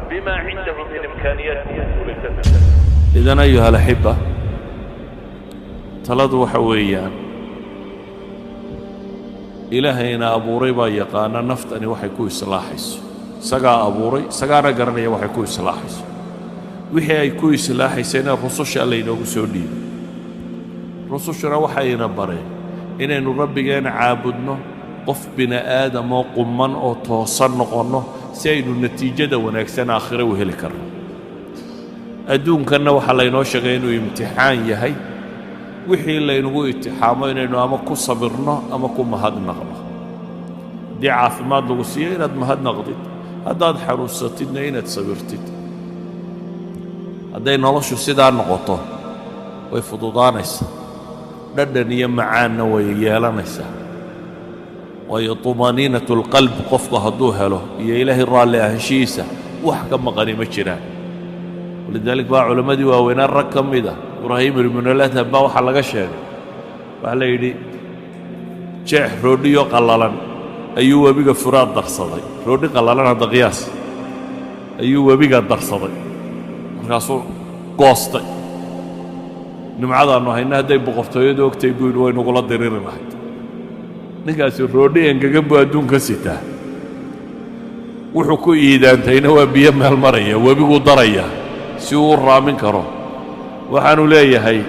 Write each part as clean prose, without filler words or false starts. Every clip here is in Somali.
بما عنده من إمكانيات. إذن أيها الأحبة taladu waxa weeyaan ilaahayna abuuray baa yaqaana naftani waxay ku islaaxayso isagaa abuuray isagaana garanaya waxay ku islaaxayso wixii ay ku islaaxaysayna rususha alla inoogu soo dhiibay rusushuna waxayna bareen inaynu rabbigeena caabudno qof bini aadam oo qumman oo toosan noqonno si aynu natiijada wanaagsan aakhiro u heli karno adduunkanna waxaa laynoo sheegay inuu imtixaan yahay wixii laynagu itixaamo inaynu ama ku sabirno ama ku mahadnaqno haddii caafimaad lagu siiyo inaad mahadnaqdid haddaad xanuunsatidna inaad sabirtid hadday noloshu sidaa noqoto way fududaanaysaa dhadhan iyo macaanna way yeelanaysaa waayo طumaaniinatu اlqalb qofku hadduu helo iyo ilaahay raalli ahaanshihiisa wax ka maqani ma jiraan walidaalika baa culammadii waaweynaa rag ka mid ah ibraahim ibnu ladhab baa waxaa laga sheegay waxaa la yidhi jeex roodhiyo qallalan ayuu webiga furaad darsaday roodhi qallalan hadda qiyaas ayuu webiga darsaday markaasuu goostay nimcadaannu hayna hadday boqortooyadu ogtay buu yidhi way nugula diriri lahayd ninkaasi roodhi engegan buu adduunka sitaa wuxuu ku iidaantayna waa biyo meel maraya webiguu daraya si uu u raamin karo waxaanu leeyahay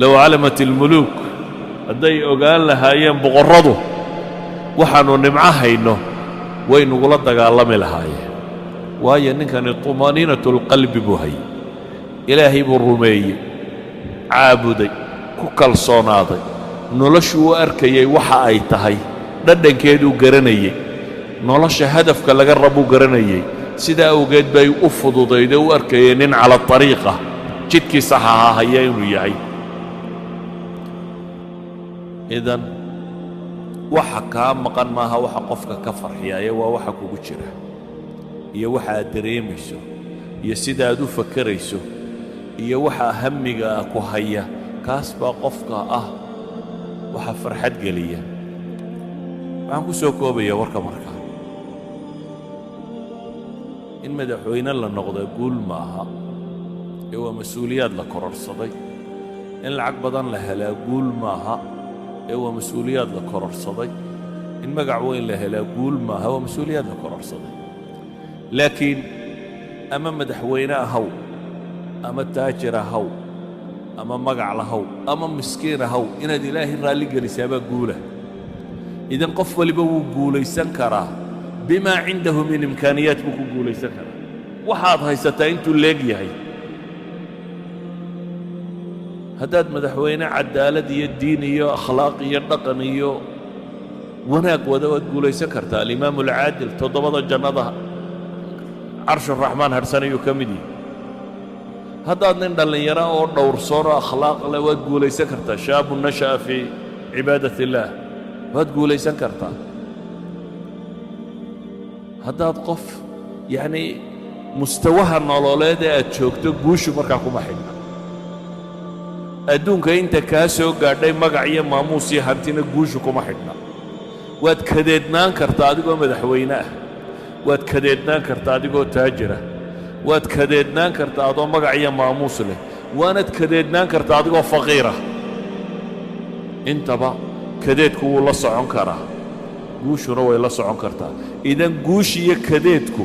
low calamat ilmuluuk hadday ogaan lahaayeen boqorradu waxaannu nimco hayno way nugula dagaalami lahaayeen waayo ninkani طumaaniinatu اlqalbi buu hayay ilaahay buu rumeeyey caabuday ku kalsoonaaday noloshuu u arkayay waxa ay tahay dhadhankeeduu garanayey nolosha hadafka laga rabuu garanayey sidaa awgeed bay u fududaydee u arkayeen nin cala طariiqa jidkii saxaha haya inuu yahay idan waxa kaa maqan maaha waxa qofka ka farxiyaaye waa waxa kugu jira iyo waxa aad dareemayso iyo sida aad u fakarayso iyo waxa hamiga ku haya kaas baa qofka ah waxa farxad geliya waxaan ku soo koobaya warka markaa in madaxweyne la noqdo guul maaha ee waa mas-uuliyaad la kororsaday in lacag badan la helaa guul maaha ee waa mas-uuliyaad la kororsaday in magac weyn la helaa guul maaha waa mas-uuliyaad la kororsaday laakiin ama madaxweyne ahaw ama taajir ahaw ama magac lahaw ama miskiin ahaw inaad ilaahay raalli gelisaabaa guula idan qof waliba wuu guulaysan karaa bimaa cindahu min imkaaniyaat buu ku guulaysan karaa waxaad haysataa intuu leeg yahay haddaad madaxweyne cadaalad iyo diin iyo akhlaaq iyo dhaqan iyo wanaag wada waad guulaysan kartaa alimaamu alcaadil toddobada jannada carshuraxmaan harsan ayuu ka mid yahay haddaad nin dhallinyaro oo dhowrsoon oo akhlaaq leh waad guulaysan kartaa shaabun nasha'a fii cibaadat illaah waad guulaysan kartaa haddaad qof yacnii mustawaha nololeed ee aad joogto guushu markaa kuma xidhna adduunka inta kaa soo gaadhay magac iyo maamuus iyo hantina guushu kuma xidhna waad kadeednaan kartaa adigoo madaxweyne ah waad kadeednaan kartaa adigoo taajir ah waad kadeednaan kartaa adoo magac iyo maamuus leh waanaad kadeednaan kartaa adigoo faqiirah intaba kadeedku wuu la socon karaa guushuna way la socon kartaa idan guush iyo kadeedku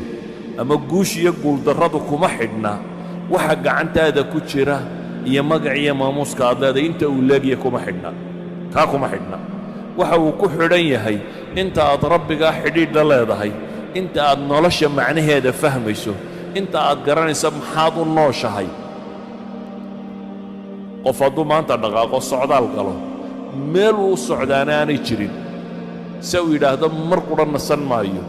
ama guush iyo guuldarradu kuma xidhna waxa gacantaada ku jira iyo magac iyo maamuuska aad leedahay inta uu leegya kuma xidhna kaa kuma xidhna waxa uu ku xidhan yahay inta aad rabbigaa xidhiidh la leedahay inta aad nolosha macnaheeda fahmayso inta aad garanaysa maxaad u nooshahay qof hadduu maanta dhaqaaqo socdaal galo meel uu u socdaana aanay jirin se uu yidhaahdo mar qudha nasan maayo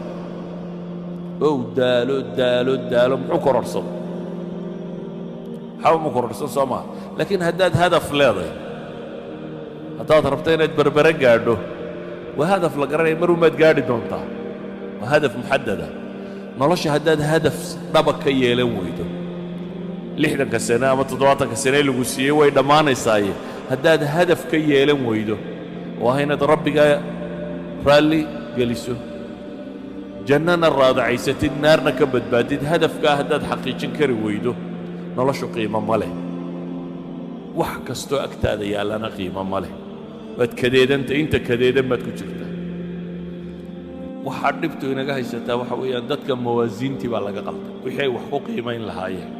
ow daalo daalo daalo muxuu kororsado waxba ma kororsan soo maha laakiin haddaad hadaf leedahay haddaad rabto inaad berbere gaadho waa hadaf la garanaya mar umaad gaadhi doontaa waa hadaf muxadada nolosha haddaad hadaf dhaba ka yeelan weydo 60 sano ama 70 sano lagu siiyey way dhammaanaysaaye haddaad hadaf ka yeelan weydo waa inaad rabbiga raalli geliso jannana raadacaysatid naarna ka badbaadid hadafkaa haddaad xaqiijin kari weydo noloshu qiimo ma leh wax kastoo agtaada yaallana qiimo ma leh waad kadeedanta inta kadeedan baad ku jirtaa waxaa dhibtu inaga haysataa waxa weeyaan dadka mawaasiintii baa laga qalday wixii ay wax ku qiimayn lahaayeen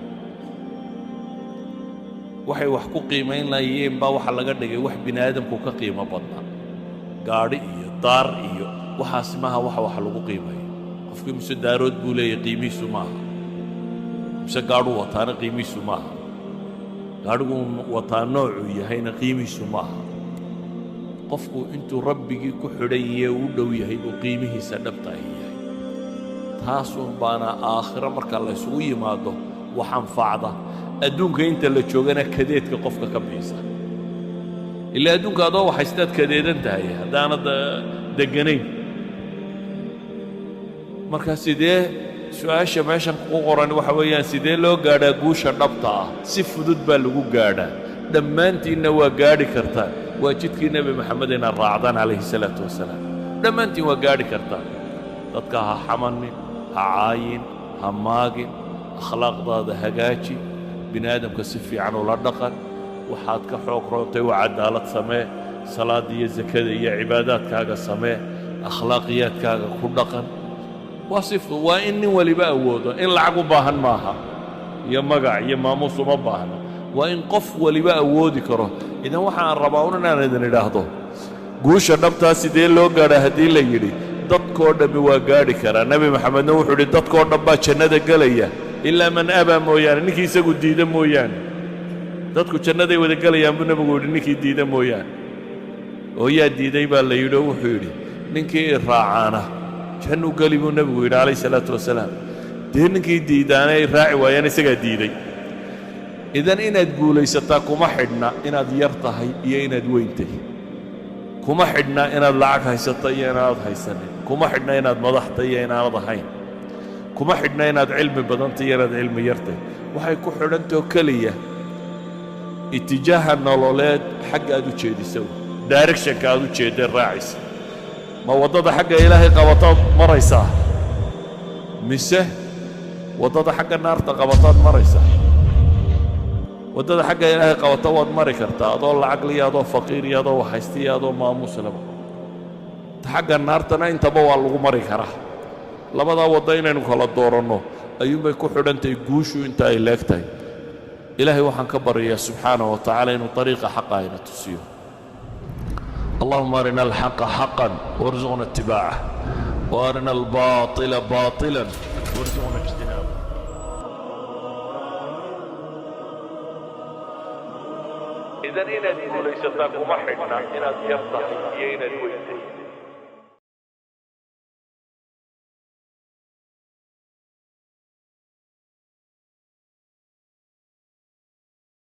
waxay wax ku qiimayn lahaayeen baa waxa laga dhigay wax bini aadamku ka qiimo badnaa gaadhi iyo daar iyo waxaas maaha wax lagu qiimayo qofkii mise daarood buu leeyahay qiimihiisu maaha mise gaadhu wataana qiimihiisu maaha gaadhigu wataa noocuu yahayna qiimihiisu maaha qofku intuu rabbigii ku xidhan yahay u dhow yahay buu qiimihiisa dhabta ay yahay taasuun baana aakhiro marka la isugu yimaado wax anfacda adduunka inta la joogana kadeedka qofka ka biisa ilaa adduunka adoo waxaystaad kadeedan tahay haddaanad deganayn marka sidee su-aasha meeshan ku qoran waxa weeyaan sidee loo gaadhaa guusha dhabta ah si fudud baa lagu gaadhaa dhammaantiinna waa gaadhi kartaan waa jidkii nebi maxamed inaad raacdaan calayhi salaatu wasalaam dhammaantiin waa gaadhi kartaan dadka ha xamanin ha caayin ha maagin akhlaaqdaada hagaaji bini aadamka si fiican ula dhaqan waxaad ka xoog roontay waa cadaalad samee salaada iyo zakada iyo cibaadaadkaaga samee akhlaaqiyaadkaaga ku dhaqan waa in nin waliba awoodo in lacag u baahan maaha iyo magac iyo maamuus uma baahna waa in qof waliba awoodi karo idan waxaan rabaa un inaan idin idhaahdo guusha dhabtaa sidee loo gaadhaa haddii la yidhi dadkoo dhammi waa gaadhi karaa nebi maxamedna wuxuu idhi dadkoo dhan baa jannada gelaya ilaa man abaa mooyaane ninkii isagu diida mooyaane dadku jannaday wada gelayaan buu nebigu yidhi ninkii diida mooyaane oo yaa diiday baa la yidhi oo wuxuu yidhi ninkii i raacaana jannuu geli buu nebigu yidhi calayhi salaatu wasalaam dee ninkii diidaana ay raaci waayaan isagaa diiday idan inaad guulaysataa kuma xidhna inaad yar tahay iyo inaad weyn tahay kuma xidhna inaad lacag haysato iyo inaanad haysanin kuma xidhna inaad madax tahay iyo inaanad ahayn kuma xidhna inaad cilmi badan tahay iyo inaad cilmi yar tahay waxay ku xidhantao keliya itijaaha nololeed xagga aad u jeedisa directionka aad u jeeddee raacaysa ma waddada xagga ilaahay qabataad maraysaa mise waddada xagga naarta qabataad maraysaa waddada xagga ilaahay qabata waad mari kartaa adoo lacag liyo adoo faqiir iyo adoo waxhaysta iyo adoo maamuus laba ta xagga naartana intaba waa lagu mari karaa labadaa waddo inaynu kala dooranno ayuunbay ku xidhantahay guushu inta ay leeg tahay ilaahay waxaan ka baryayaa subxaanahu wa tacaala inuu طariiqa xaqa ayna tusiyo اللهم أرنا الحق حقا وارزقنا اتباعه وأرنا الباطل باطلا وارزقنا اجتنابه إذا إن ليست لكم حكمة إن يفتح إن